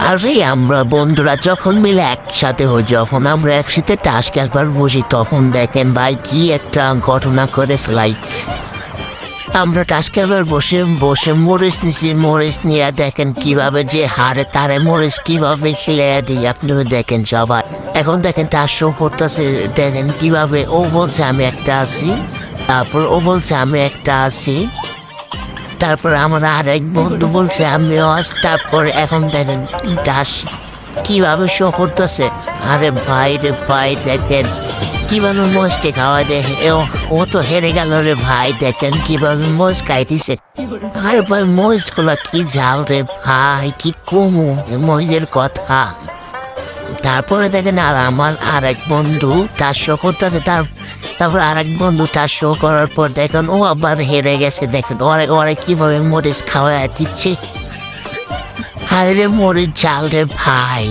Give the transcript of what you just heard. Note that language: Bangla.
আরে আমরা বন্ধুরা যখন মিলে একসাথে হই, যখন আমরা একসাথে টাস্ক খেলবার বসি, তখন দেখেন ভাই কি একটা ঘটনা করে ফেলাই। আমরা টাস্ক খেলবার বসে বসে মরিচ নিছি, মরিচ নিয়ে দেখেন কিভাবে যে হারে তারে মরিচ কিভাবে খেলে দিই, আপনি দেখেন সবাই। এখন দেখেন তার শো করতেছে, দেখেন কিভাবে ও বলছে আমি একটা আছি, তারপর ও বলছে আমি একটা আছি, তারপর আমার আরেক বন্ধু বলছে আমিও আছি, তারপর এখন দেখেন দাস কিভাবে শো করতেছে। আরে ভাই রে ভাই, দেখেন কিভাবে মরিচটি খাওয়া, দেখে ও তো হেরে গেল রে ভাই, দেখেন কিভাবে মরিচ খাইতেছে। আরে ভাই মরিচ গুলা কি ঝাল রে ভাই, কি কমু মরিচের কথা। তারপরে দেখেন আর আমার আরেক বন্ধু তার শো করতেছে, তারপর আরেক বন্ধু তার শো করার পর দেখেন ও আবার হেরে গেছে। দেখেন ওরে ওরে কিভাবে মরিচ খাওয়া দিচ্ছে, হায় রে মরিচ ঝাল রে ভাই।